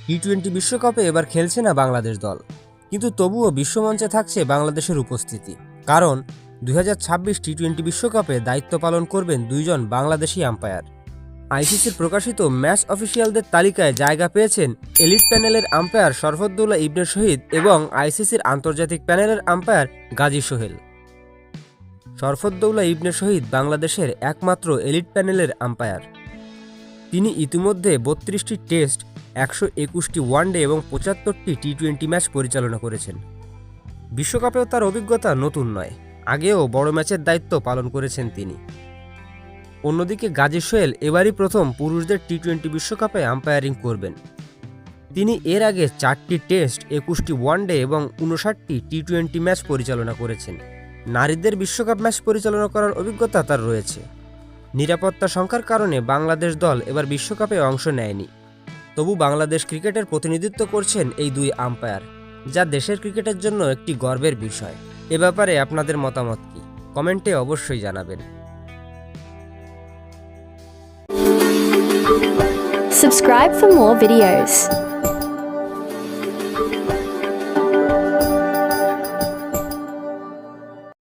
টি-20 বিশ্বকাপে এবার খেলছে না বাংলাদেশ দল, কিন্তু তবুও বিশ্বমঞ্চে থাকছে বাংলাদেশের উপস্থিতি। কারণ 2026 টি-20 বিশ্বকাপে দায়িত্ব পালন করবেন দুইজন বাংলাদেশি আম্পায়ার। আইসিসির প্রকাশিত ম্যাচ অফিসিয়ালদের তালিকায় জায়গা পেয়েছেন এলিট প্যানেলের আম্পায়ার শরফুদ্দৌলা ইবনে শহীদ এবং আইসিসির আন্তর্জাতিক প্যানেলের আম্পায়ার গাজী সোহেল। শরফুদ্দৌলা ইবনে শহীদ বাংলাদেশের একমাত্র এলিট প্যানেলের আম্পায়ার। তিনি ইতিমধ্যে 32টি টেস্ট, 121টি ওয়ানডে এবং 75টি টি-20 ম্যাচ পরিচালনা করেছেন। বিশ্বকাপেও তার অভিজ্ঞতা নতুন নয়, আগেও বড় ম্যাচের দায়িত্ব পালন করেছেন তিনি। অন্যদিকে গাজী সোহেল এবারই প্রথম পুরুষদের টি-20 বিশ্বকাপে আম্পায়ারিং করবেন। তিনি এর আগে 4টি টেস্ট, 21টি ওয়ানডে এবং 59টি টি-20 ম্যাচ পরিচালনা করেছেন। নারীদের বিশ্বকাপ ম্যাচ পরিচালনা করার অভিজ্ঞতা তার রয়েছে। নিরাপত্তা সংখ্যার কারণে বাংলাদেশ দল এবার বিশ্বকাপে অংশ নেয়নি। তবু বাংলাদেশ ক্রিকেটের প্রতিনিধিত্ব করছেন এই দুই আম্পায়ার, যা দেশের ক্রিকেটের জন্য একটি গর্বের বিষয়। এ ব্যাপারে আপনাদের মতামত কি? কমেন্টে অবশ্যই জানাবেন। Subscribe for more videos.